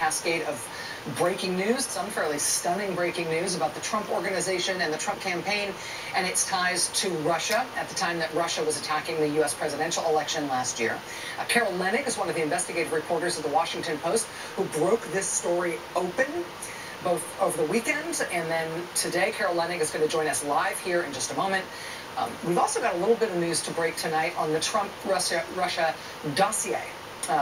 cascade of breaking news, some fairly stunning breaking news about the Trump Organization and the Trump campaign and its ties to Russia at the time that Russia was attacking the U.S. presidential election last year. Carol Leonnig is one of the investigative reporters of the Washington Post who broke this story open both over the weekend and then today. Carol Leonnig is going to join us live here in just a moment. We've also got a little bit of news to break tonight on the Trump-Russia dossier.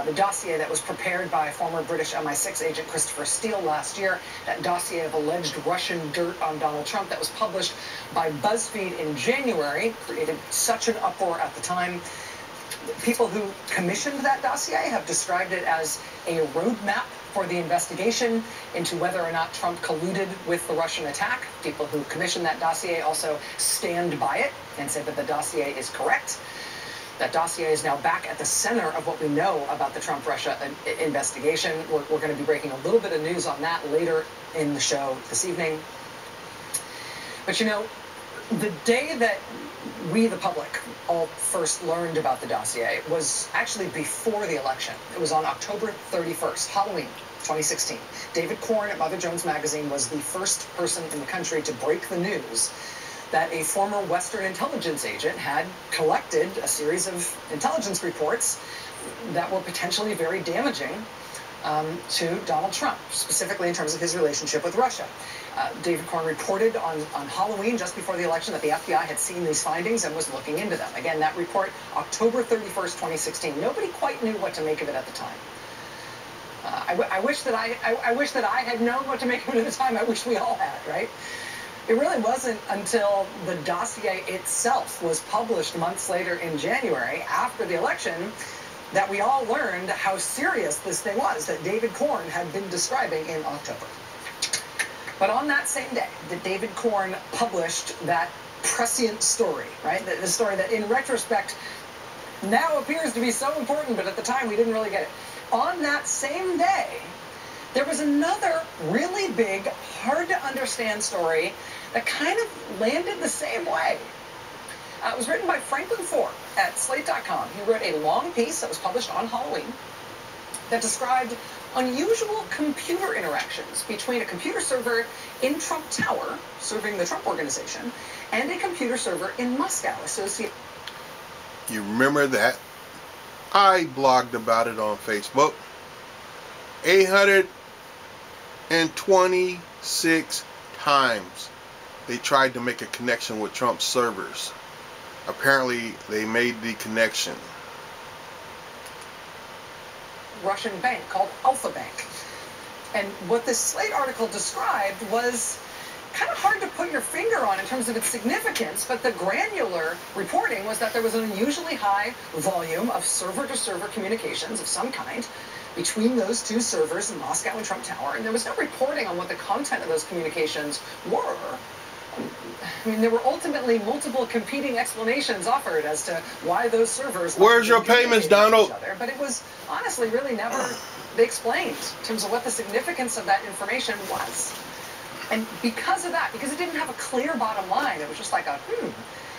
The dossier that was prepared by former British MI6 agent Christopher Steele last year, that dossier of alleged Russian dirt on Donald Trump that was published by BuzzFeed in January, created such an uproar at the time. People who commissioned that dossier have described it as a roadmap for the investigation into whether or not Trump colluded with the Russian attack. People who commissioned that dossier also stand by it and say that the dossier is correct. That dossier is now back at the center of what we know about the Trump-Russia investigation. We're going to be breaking a little bit of news on that later in the show this evening. But you know, the day that we, the public, all first learned about the dossier was actually before the election. It was on October 31st, Halloween 2016. David Corn at Mother Jones Magazine was the first person in the country to break the news that a former Western intelligence agent had collected a series of intelligence reports that were potentially very damaging to Donald Trump, specifically in terms of his relationship with Russia. David Corn reported on Halloween, just before the election, that the FBI had seen these findings and was looking into them. Again, that report, October 31st, 2016. Nobody quite knew what to make of it at the time. I wish that I had known what to make of it at the time. I wish we all had, right? It really wasn't until the dossier itself was published months later in January, after the election, that we all learned how serious this thing was that David Corn had been describing in October. But on that same day that David Corn published that prescient story, right, the story that in retrospect now appears to be so important, but at the time we didn't really get it. On that same day, there was another really big, hard to understand story that kind of landed the same way. It was written by Franklin Foer at Slate.com. He wrote a long piece that was published on Halloween that described unusual computer interactions between a computer server in Trump Tower, serving the Trump Organization, and a computer server in Moscow, associated. You remember that? I blogged about it on Facebook. 826 times they tried to make a connection with Trump's servers. Apparently, they made the connection. Russian bank called Alpha Bank. And what this Slate article described was kind of hard to put your finger on in terms of its significance, but the granular reporting was that there was an unusually high volume of server-to-server communications of some kind between those two servers in Moscow and Trump Tower, and there was no reporting on what the content of those communications were. I mean, there were ultimately multiple competing explanations offered as to why those servers... Where's your payments, Donald? But it was honestly really never explained in terms of what the significance of that information was. And because of that, because it didn't have a clear bottom line, it was just like a,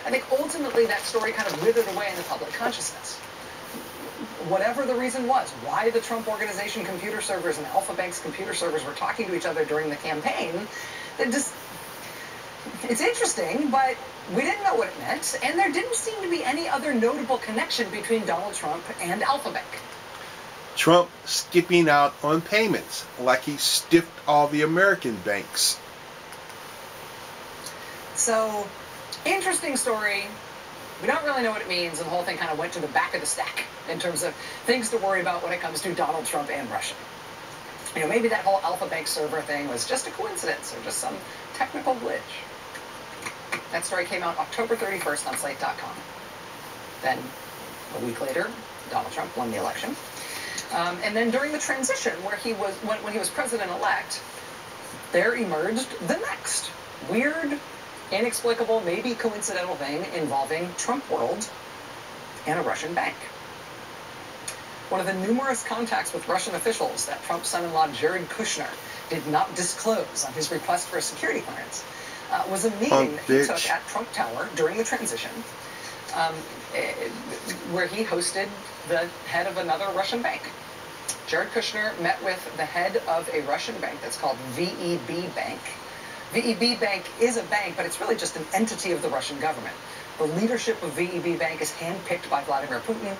I think ultimately that story kind of withered away in the public consciousness. Whatever the reason was, why the Trump Organization computer servers and Alpha Bank's computer servers were talking to each other during the campaign, it's interesting, but we didn't know what it meant, and there didn't seem to be any other notable connection between Donald Trump and Alpha Bank. Trump skipping out on payments, like he stiffed all the American banks. So, interesting story. We don't really know what it means, and the whole thing kind of went to the back of the stack in terms of things to worry about when it comes to Donald Trump and Russia. You know, maybe that whole Alpha Bank server thing was just a coincidence or just some technical glitch. That story came out October 31st on Slate.com. Then, a week later, Donald Trump won the election. And then during the transition, when he was president-elect, there emerged the next weird, inexplicable, maybe coincidental thing involving Trump World and a Russian bank. One of the numerous contacts with Russian officials that Trump's son-in-law Jared Kushner did not disclose on his request for a security clearance was a meeting that he took at Trump Tower during the transition, where he hosted the head of another Russian bank. Jared Kushner met with the head of a Russian bank that's called VTB Bank. VTB Bank is a bank, but it's really just an entity of the Russian government. The leadership of VTB Bank is handpicked by Vladimir Putin,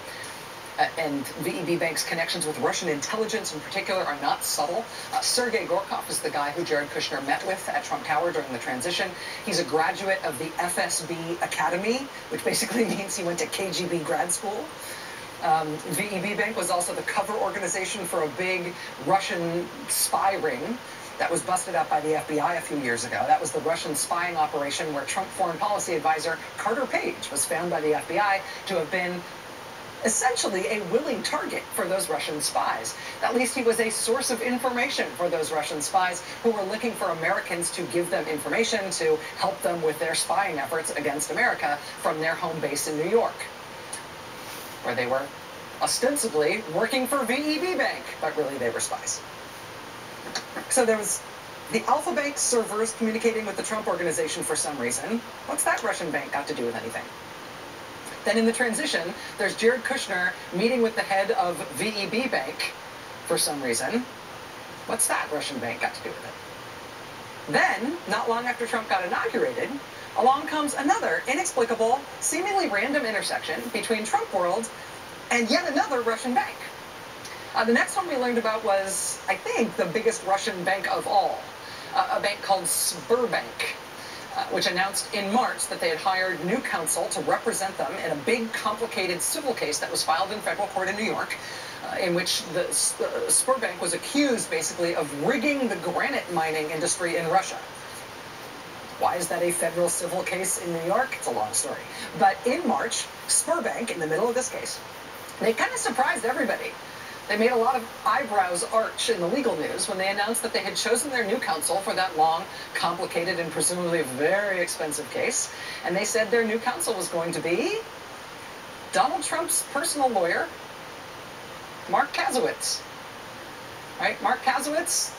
and VTB Bank's connections with Russian intelligence in particular are not subtle. Sergei Gorkov is the guy who Jared Kushner met with at Trump Tower during the transition. He's a graduate of the FSB Academy, which basically means he went to KGB grad school. VTB Bank was also the cover organization for a big Russian spy ring that was busted up by the FBI a few years ago. That was the Russian spying operation where Trump foreign policy advisor Carter Page was found by the FBI to have been essentially a willing target for those Russian spies. At least he was a source of information for those Russian spies who were looking for Americans to give them information to help them with their spying efforts against America from their home base in New York, where they were ostensibly working for VTB Bank, but really they were spies. So there was the Alpha Bank servers communicating with the Trump organization for some reason. What's that Russian bank got to do with anything? Then in the transition, there's Jared Kushner meeting with the head of VTB Bank for some reason. What's that Russian bank got to do with it? Then, not long after Trump got inaugurated, along comes another inexplicable, seemingly random intersection between Trump world and yet another Russian bank. The next one we learned about was, I think, the biggest Russian bank of all, a bank called Sberbank, which announced in March that they had hired new counsel to represent them in a big, complicated civil case that was filed in federal court in New York, in which the Sberbank was accused, basically, of rigging the granite mining industry in Russia. Why is that a federal civil case in New York? It's a long story. But in March, Sberbank, in the middle of this case, they kind of surprised everybody. They made a lot of eyebrows arch in the legal news when they announced that they had chosen their new counsel for that long, complicated, and presumably very expensive case. And they said their new counsel was going to be Donald Trump's personal lawyer, Mark Kasowitz. Right? Mark Kasowitz,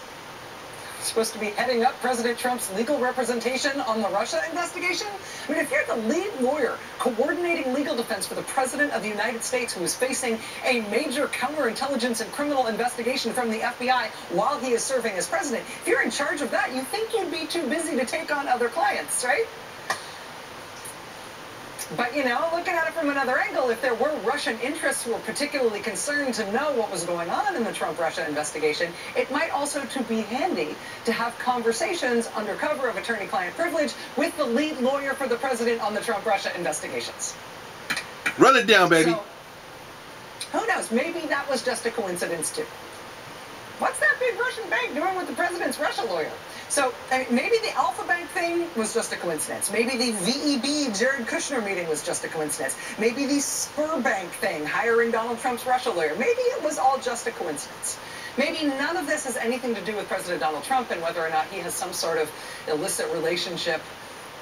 supposed to be heading up President Trump's legal representation on the Russia investigation? I mean, if you're the lead lawyer coordinating legal defense for the President of the United States who is facing a major counterintelligence and criminal investigation from the FBI while he is serving as president, if you're in charge of that, you think you'd be too busy to take on other clients, right? But, you know, looking at it from another angle, if there were Russian interests who were particularly concerned to know what was going on in the Trump-Russia investigation, it might also be handy to have conversations under cover of attorney-client privilege with the lead lawyer for the president on the Trump-Russia investigations. Run it down, baby. So, who knows? Maybe that was just a coincidence, too. What's that big Russian bank doing with the president's Russia lawyer? So, I mean, maybe the Alpha Bank thing was just a coincidence. Maybe the VTB Jared Kushner meeting was just a coincidence. Maybe the Sberbank thing, hiring Donald Trump's Russia lawyer, maybe it was all just a coincidence. Maybe none of this has anything to do with President Donald Trump and whether or not he has some sort of illicit relationship,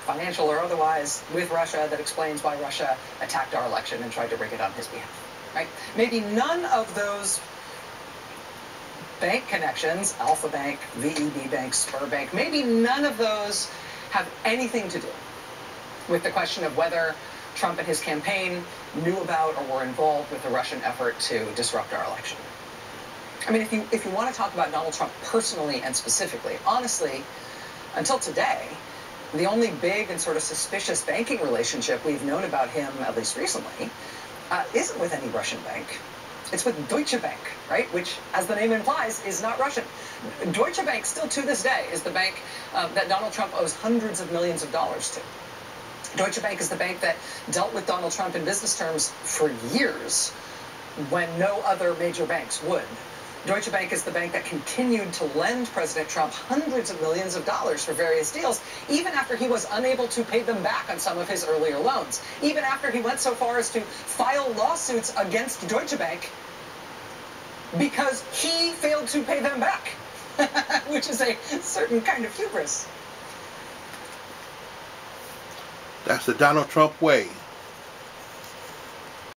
financial or otherwise, with Russia that explains why Russia attacked our election and tried to rig it on his behalf, right? Maybe none of those bank connections, Alpha Bank, VTB Bank, Sberbank, maybe none of those have anything to do with the question of whether Trump and his campaign knew about or were involved with the Russian effort to disrupt our election. I mean, if you want to talk about Donald Trump personally and specifically, honestly, until today, the only big and sort of suspicious banking relationship we've known about him, at least recently, isn't with any Russian bank. It's with Deutsche Bank, right? Which, as the name implies, is not Russian. Deutsche Bank, still to this day, is the bank that Donald Trump owes hundreds of millions of dollars to. Deutsche Bank is the bank that dealt with Donald Trump in business terms for years when no other major banks would. Deutsche Bank is the bank that continued to lend President Trump hundreds of millions of dollars for various deals, even after he was unable to pay them back on some of his earlier loans. Even after he went so far as to file lawsuits against Deutsche Bank because he failed to pay them back, which is a certain kind of hubris. That's the Donald Trump way.